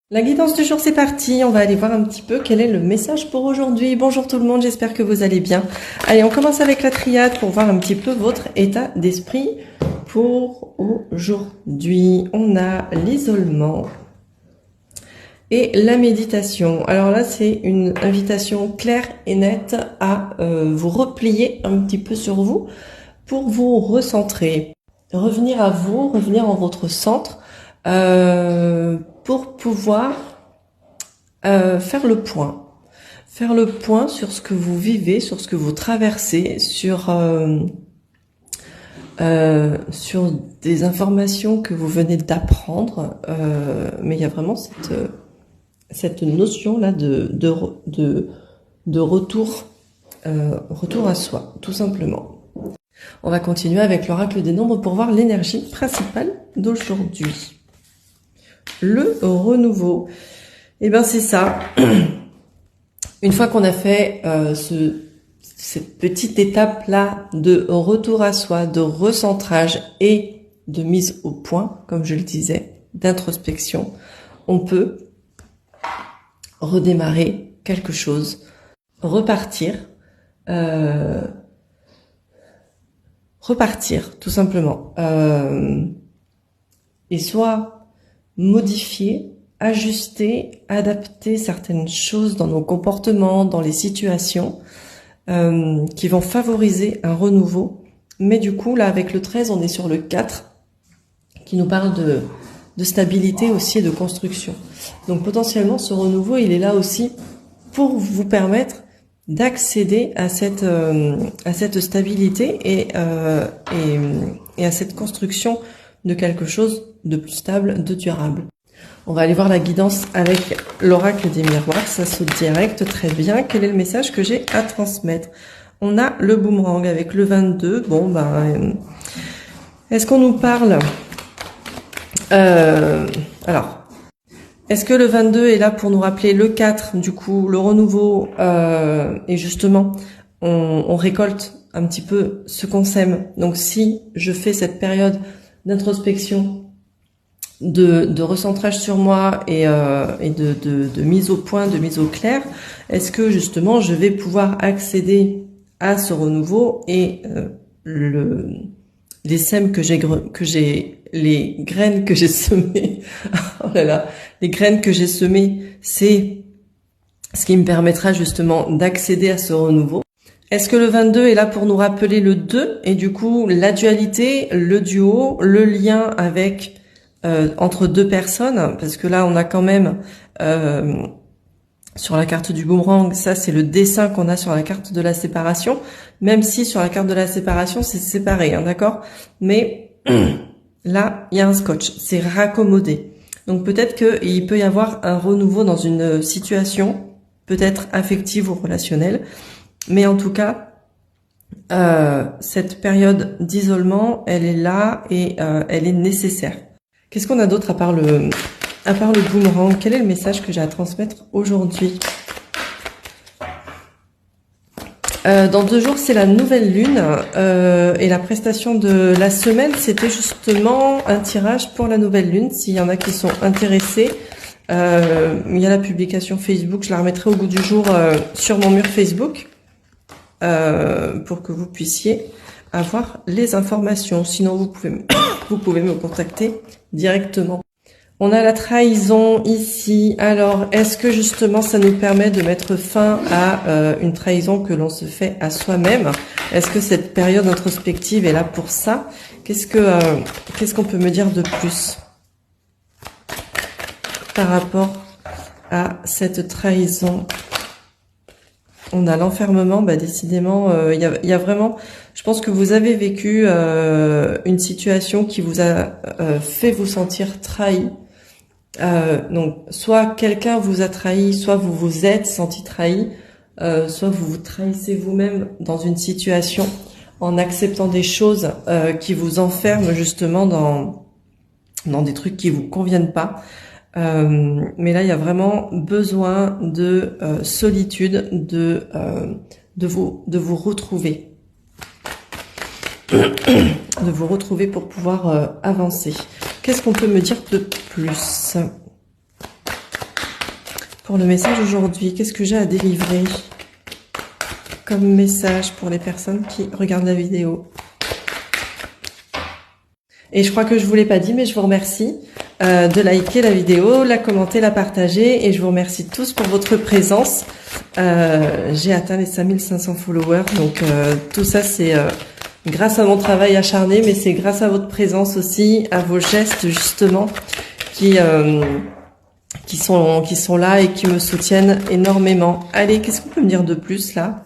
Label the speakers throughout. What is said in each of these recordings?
Speaker 1: La guidance du jour, c'est parti. On va aller voir un petit peu quel est le message pour aujourd'hui. Bonjour tout le monde, j'espère que vous allez bien. Allez, on commence avec la triade pour voir un petit peu votre état d'esprit pour aujourd'hui. On a l'isolement et la méditation. Alors là, c'est une invitation claire et nette à vous replier un petit peu sur vous pour vous recentrer. Revenir à vous, revenir en votre centre pour pouvoir faire le point. Faire le point sur ce que vous vivez, sur ce que vous traversez, sur des informations que vous venez d'apprendre. Mais il y a vraiment cette notion-là de retour, retour à soi, tout simplement. On va continuer avec l'oracle des nombres pour voir l'énergie principale d'aujourd'hui. Le renouveau. Eh ben c'est ça. Une fois qu'on a fait cette petite étape-là de retour à soi, de recentrage et de mise au point, comme je le disais, d'introspection, on peut redémarrer quelque chose, repartir tout simplement. Et soit modifier, ajuster, adapter certaines choses dans nos comportements, dans les situations qui vont favoriser un renouveau. Mais du coup, là, avec le 13, on est sur le 4 qui nous parle de stabilité aussi et de construction. Donc potentiellement, ce renouveau, il est là aussi pour vous permettre d'accéder à cette stabilité et à cette construction de quelque chose de plus stable, de durable. On va aller voir la guidance avec l'oracle des miroirs, ça saute direct, très bien. Quel est le message que j'ai à transmettre? On a le boomerang avec le 22. Bon, est-ce qu'on nous parle alors, est-ce que le 22 est là pour nous rappeler le 4, du coup, le renouveau, et justement, on récolte un petit peu ce qu'on sème. Donc, si je fais cette période d'introspection, de recentrage sur moi et de mise au point, de mise au clair, est-ce que justement je vais pouvoir accéder à ce renouveau et les sèmes les graines que j'ai semées, oh là là, les graines que j'ai semées, c'est ce qui me permettra justement d'accéder à ce renouveau. Est-ce que le 22 est là pour nous rappeler le 2 et du coup la dualité, le duo, le lien avec entre deux personnes, parce que là on a quand même sur la carte du boomerang, ça c'est le dessin qu'on a sur la carte de la séparation, même si sur la carte de la séparation c'est séparé, hein, d'accord, mais là il y a un scotch, c'est raccommodé. Donc peut-être qu'il peut y avoir un renouveau dans une situation, peut-être affective ou relationnelle, mais en tout cas cette période d'isolement, elle est là et elle est nécessaire. Qu'est-ce qu'on a d'autre à part le boomerang? Quel est le message que j'ai à transmettre aujourd'hui? Dans 2 jours, c'est la nouvelle lune et la prestation de la semaine, c'était justement un tirage pour la nouvelle lune. S'il y en a qui sont intéressés, il y a la publication Facebook, je la remettrai au bout du jour sur mon mur Facebook pour que vous puissiez avoir les informations. Sinon, vous pouvez me contacter directement. On a la trahison ici. Alors, est-ce que justement ça nous permet de mettre fin à une trahison que l'on se fait à soi-même? Est-ce que cette période introspective est là pour ça? Qu'est-ce qu'on peut me dire de plus par rapport à cette trahison? On a l'enfermement, décidément, il y a vraiment, je pense que vous avez vécu une situation qui vous a fait vous sentir trahi. Donc, soit quelqu'un vous a trahi, soit vous vous êtes senti trahi, soit vous vous trahissez vous-même dans une situation en acceptant des choses qui vous enferment justement dans des trucs qui vous conviennent pas. Mais là, il y a vraiment besoin de solitude, de vous retrouver. De vous retrouver pour pouvoir avancer. Qu'est-ce qu'on peut me dire de plus? pour le message aujourd'hui? Qu'est-ce que j'ai à délivrer comme message pour les personnes qui regardent la vidéo? Et je crois que je vous l'ai pas dit, mais je vous remercie de liker la vidéo, la commenter, la partager, et je vous remercie tous pour votre présence. J'ai atteint les 5500 followers, donc tout ça c'est grâce à mon travail acharné, mais c'est grâce à votre présence aussi, à vos gestes justement qui sont là et qui me soutiennent énormément. Allez, qu'est-ce qu'on peut me dire de plus là?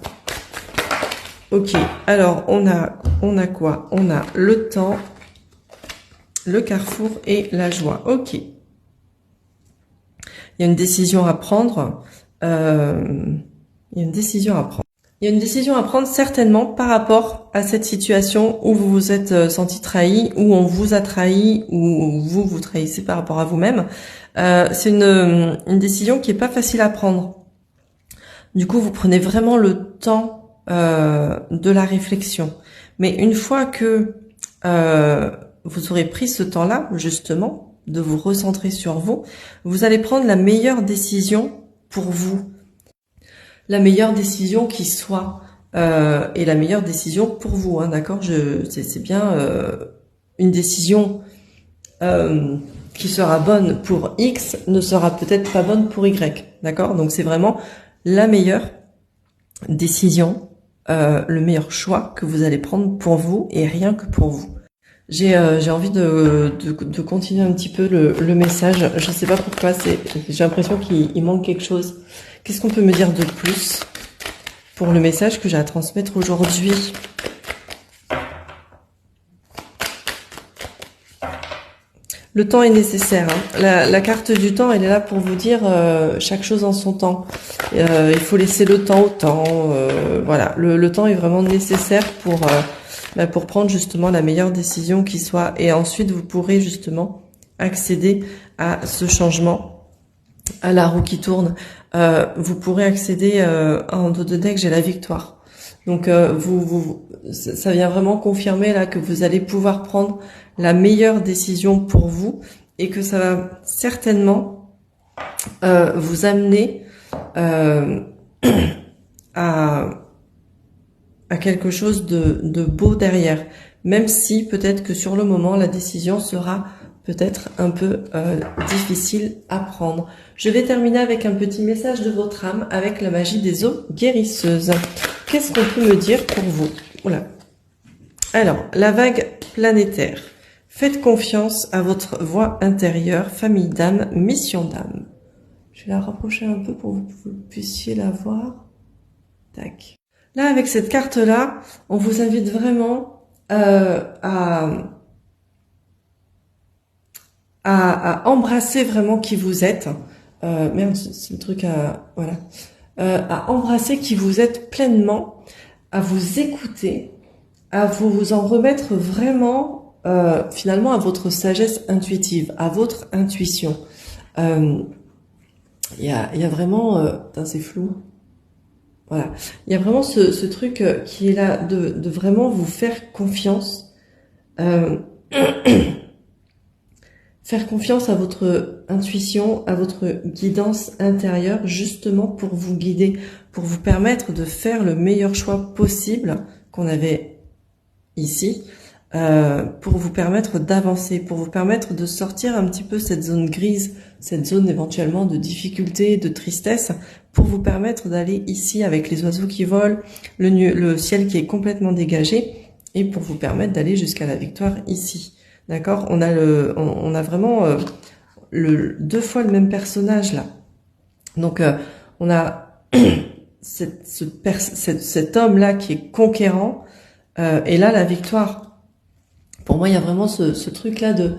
Speaker 1: Ok, alors on a quoi? On a le temps, le carrefour et la joie. Ok. Il y a une décision à prendre. Il y a une décision à prendre. Il y a une décision à prendre certainement par rapport à cette situation où vous vous êtes senti trahi, où on vous a trahi, ou vous trahissez par rapport à vous-même. C'est une décision qui est pas facile à prendre. Du coup, vous prenez vraiment le temps de la réflexion. Mais une fois que vous aurez pris ce temps-là, justement, de vous recentrer sur vous, vous allez prendre la meilleure décision pour vous. La meilleure décision qui soit, et la meilleure décision pour vous, hein, d'accord? C'est bien une décision qui sera bonne pour X ne sera peut-être pas bonne pour Y, d'accord? Donc c'est vraiment la meilleure décision, le meilleur choix que vous allez prendre pour vous et rien que pour vous. J'ai envie de continuer un petit peu le message. Je sais pas pourquoi, j'ai l'impression qu'il manque quelque chose. Qu'est-ce qu'on peut me dire de plus pour le message que j'ai à transmettre aujourd'hui? Le temps est nécessaire. Hein. La carte du temps, elle est là pour vous dire chaque chose en son temps. Il faut laisser le temps au temps. Voilà, le temps est vraiment nécessaire pour prendre justement la meilleure décision qui soit. Et ensuite, vous pourrez justement accéder à ce changement, à la roue qui tourne. Vous pourrez accéder en dos de deck, j'ai la victoire. Donc ça vient vraiment confirmer là que vous allez pouvoir prendre la meilleure décision pour vous et que ça va certainement vous amener à quelque chose de beau derrière, même si peut-être que sur le moment la décision sera peut-être un peu difficile à prendre. Je vais terminer avec un petit message de votre âme avec la magie des eaux guérisseuses. Qu'est-ce qu'on peut me dire pour vous? Voilà. Alors, la vague planétaire. Faites confiance à votre voix intérieure, famille d'âme, mission d'âme. Je vais la rapprocher un peu pour que vous puissiez la voir. Tac. Là, avec cette carte-là, on vous invite vraiment à embrasser vraiment qui vous êtes. Merde, c'est le truc à... Voilà. À embrasser qui vous êtes pleinement, à vous écouter, à vous en remettre vraiment, finalement, à votre sagesse intuitive, à votre intuition. Il y a vraiment... putain, c'est flou. Voilà. Il y a vraiment ce truc qui est là de vraiment vous faire confiance. Faire confiance à votre intuition, à votre guidance intérieure, justement pour vous guider, pour vous permettre de faire le meilleur choix possible qu'on avait ici, pour vous permettre d'avancer, pour vous permettre de sortir un petit peu cette zone grise, cette zone éventuellement de difficulté, de tristesse, pour vous permettre d'aller ici avec les oiseaux qui volent, le ciel qui est complètement dégagé, et pour vous permettre d'aller jusqu'à la victoire ici. D'accord, on a vraiment deux fois le même personnage là. Donc on a cet homme là qui est conquérant et là la victoire. Pour moi, il y a vraiment ce truc là de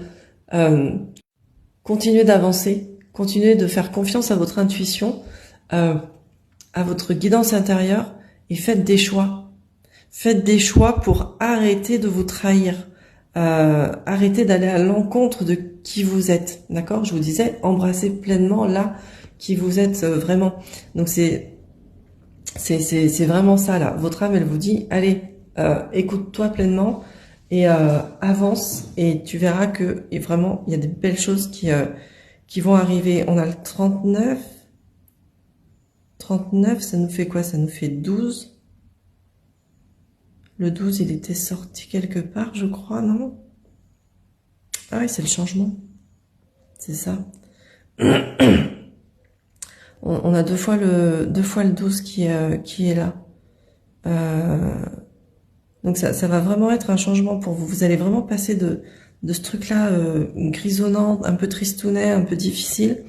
Speaker 1: continuer d'avancer, continuer de faire confiance à votre intuition, à votre guidance intérieure et faites des choix. Faites des choix pour arrêter de vous trahir. Arrêtez d'aller à l'encontre de qui vous êtes, d'accord? Je vous disais, embrassez pleinement là qui vous êtes vraiment. Donc c'est vraiment ça là. Votre âme, elle vous dit, allez, écoute-toi pleinement et avance et tu verras que vraiment il y a des belles choses qui vont arriver. On a le 39 39, ça nous fait quoi? Ça nous fait 12. Le 12, il était sorti quelque part, je crois, non? Ah oui, c'est le changement. C'est ça. On a deux fois le 12 qui est là. Donc ça va vraiment être un changement pour vous. Vous allez vraiment passer de ce truc-là grisonnant, un peu tristounet, un peu difficile,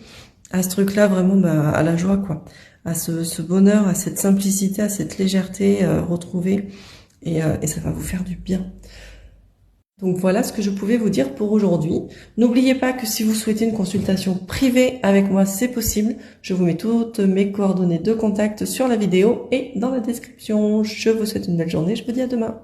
Speaker 1: à ce truc-là vraiment à la joie, quoi. À ce bonheur, à cette simplicité, à cette légèreté retrouvée. Et ça va vous faire du bien. Donc voilà ce que je pouvais vous dire pour aujourd'hui. N'oubliez pas que si vous souhaitez une consultation privée avec moi, c'est possible. Je vous mets toutes mes coordonnées de contact sur la vidéo et dans la description. Je vous souhaite une belle journée. Je vous dis à demain.